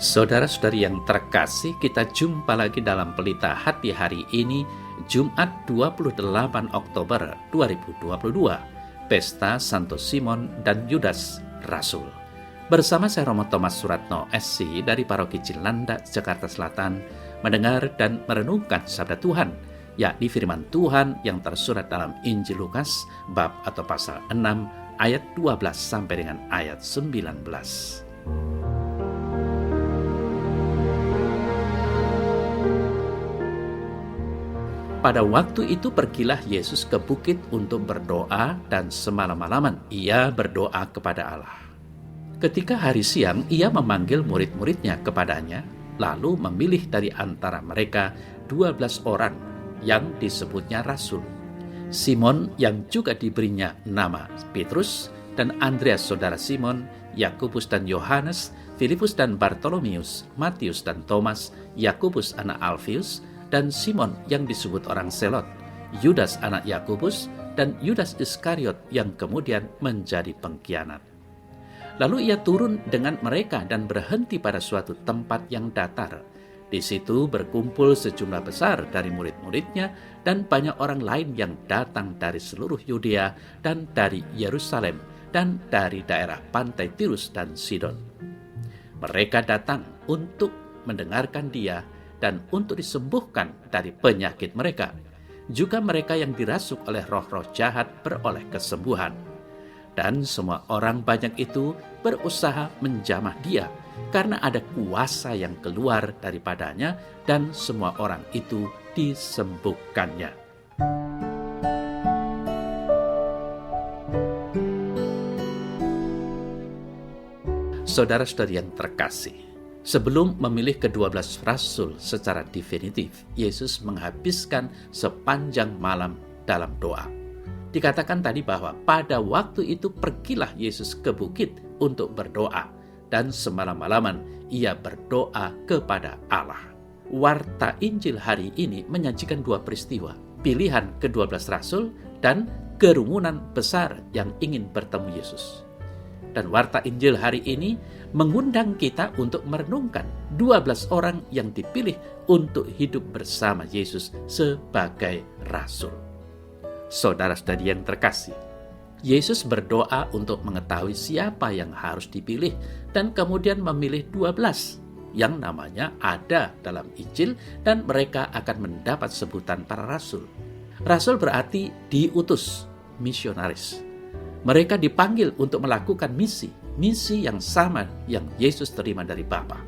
Saudara-saudari yang terkasih, kita jumpa lagi dalam Pelita Hati hari ini, Jumat 28 Oktober 2022, Pesta Santo Simon dan Yudas Rasul. Bersama saya Romo Thomas Suratno SC dari Paroki Cilanda, Jakarta Selatan, mendengar dan merenungkan sabda Tuhan, yakni firman Tuhan yang tersurat dalam Injil Lukas, bab atau pasal 6, ayat 12 sampai dengan ayat 19. Pada waktu itu pergilah Yesus ke bukit untuk berdoa, dan semalam-malaman ia berdoa kepada Allah. Ketika hari siang, ia memanggil murid-muridnya kepadanya, lalu memilih dari antara mereka 12 orang yang disebutnya rasul. Simon yang juga diberinya nama Petrus, dan Andreas saudara Simon, Yakobus dan Yohanes, Filipus dan Bartolomeus, Matius dan Thomas, Yakobus anak Alfius, dan Simon yang disebut orang Selot, Yudas anak Yakobus, dan Yudas Iskariot yang kemudian menjadi pengkhianat. Lalu ia turun dengan mereka dan berhenti pada suatu tempat yang datar. Di situ berkumpul sejumlah besar dari murid-muridnya dan banyak orang lain yang datang dari seluruh Yudea dan dari Yerusalem dan dari daerah pantai Tirus dan Sidon. Mereka datang untuk mendengarkan dia dan untuk disembuhkan dari penyakit mereka. Juga mereka yang dirasuk oleh roh-roh jahat beroleh kesembuhan. Dan semua orang banyak itu berusaha menjamah dia, karena ada kuasa yang keluar daripadanya, dan semua orang itu disembuhkannya. Saudara-saudari yang terkasih, sebelum memilih ke-12 rasul secara definitif, Yesus menghabiskan sepanjang malam dalam doa. Dikatakan tadi bahwa pada waktu itu pergilah Yesus ke bukit untuk berdoa, dan semalam-malaman ia berdoa kepada Allah. Warta Injil hari ini menyajikan dua peristiwa, pilihan ke-12 rasul dan kerumunan besar yang ingin bertemu Yesus. Dan warta Injil hari ini mengundang kita untuk merenungkan 12 orang yang dipilih untuk hidup bersama Yesus sebagai rasul. Saudara-saudari yang terkasih, Yesus berdoa untuk mengetahui siapa yang harus dipilih dan kemudian memilih 12 yang namanya ada dalam Injil, dan mereka akan mendapat sebutan para rasul. Rasul berarti diutus, misionaris. Mereka dipanggil untuk melakukan misi yang sama yang Yesus terima dari Bapa.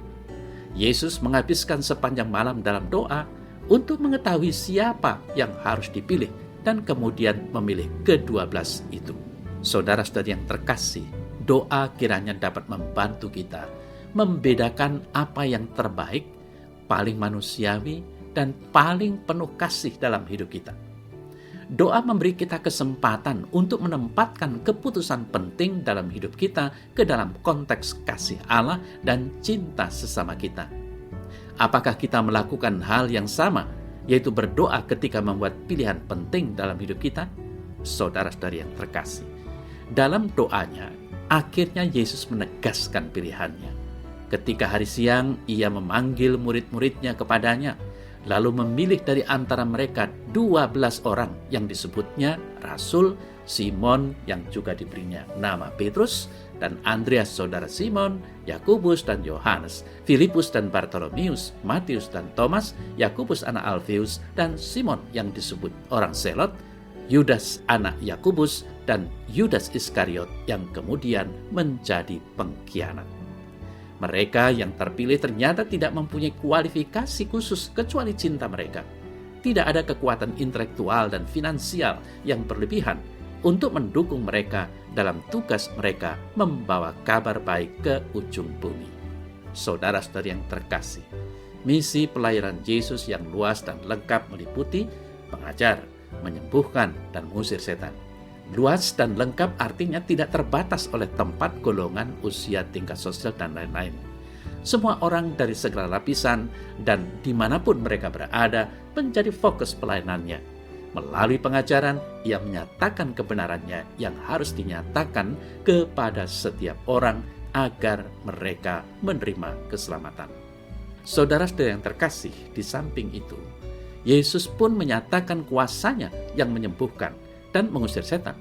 Yesus menghabiskan sepanjang malam dalam doa untuk mengetahui siapa yang harus dipilih dan kemudian memilih ke-12 itu. Saudara-saudari yang terkasih, doa kiranya dapat membantu kita membedakan apa yang terbaik, paling manusiawi, dan paling penuh kasih dalam hidup kita. Doa memberi kita kesempatan untuk menempatkan keputusan penting dalam hidup kita ke dalam konteks kasih Allah dan cinta sesama kita. Apakah kita melakukan hal yang sama, yaitu berdoa ketika membuat pilihan penting dalam hidup kita? Saudara-saudari yang terkasih, dalam doanya, akhirnya Yesus menegaskan pilihannya. Ketika hari siang, ia memanggil murid-muridnya kepadanya, lalu memilih dari antara mereka 12 orang yang disebutnya rasul, Simon yang juga diberinya nama Petrus, dan Andreas saudara Simon, Yakobus dan Yohanes, Filipus dan Bartolomeus, Matius dan Thomas, Yakobus anak Alfius, dan Simon yang disebut orang Selot, Yudas anak Yakobus, dan Yudas Iskariot yang kemudian menjadi pengkhianat. Mereka yang terpilih ternyata tidak mempunyai kualifikasi khusus kecuali cinta mereka. Tidak ada kekuatan intelektual dan finansial yang berlebihan untuk mendukung mereka dalam tugas mereka membawa kabar baik ke ujung bumi. Saudara-saudari yang terkasih, misi pelayanan Yesus yang luas dan lengkap meliputi mengajar, menyembuhkan, dan mengusir setan. Luas dan lengkap artinya tidak terbatas oleh tempat, golongan, usia, tingkat sosial, dan lain-lain. Semua orang dari segala lapisan dan dimanapun mereka berada menjadi fokus pelayanannya. Melalui pengajaran, ia menyatakan kebenarannya yang harus dinyatakan kepada setiap orang agar mereka menerima keselamatan. Saudara-saudara yang terkasih, di samping itu, Yesus pun menyatakan kuasanya yang menyembuhkan dan mengusir setan.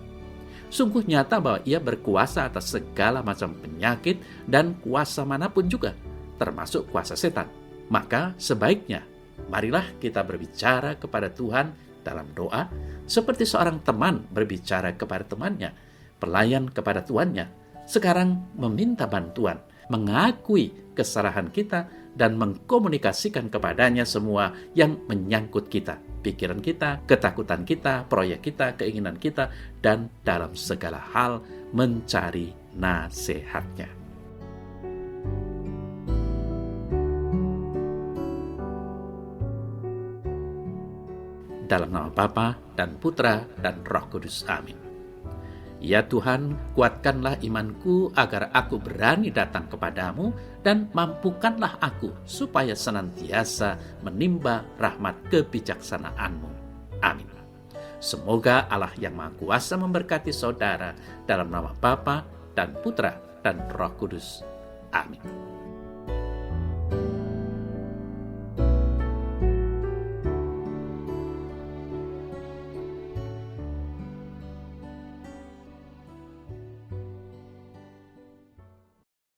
Sungguh nyata bahwa ia berkuasa atas segala macam penyakit dan kuasa manapun juga, termasuk kuasa setan. Maka sebaiknya, marilah kita berbicara kepada Tuhan dalam doa, seperti seorang teman berbicara kepada temannya, pelayan kepada tuannya. Sekarang meminta bantuan, mengakui kesalahan kita, dan mengkomunikasikan kepadanya semua yang menyangkut kita, pikiran kita, ketakutan kita, proyek kita, keinginan kita, dan dalam segala hal mencari nasihatnya. Dalam nama Bapa dan Putra dan Roh Kudus. Amin. Ya Tuhan, kuatkanlah imanku agar aku berani datang kepadamu dan mampukanlah aku supaya senantiasa menimba rahmat kebijaksanaan-Mu. Amin. Semoga Allah yang Maha Kuasa memberkati saudara dalam nama Bapa dan Putra dan Roh Kudus. Amin.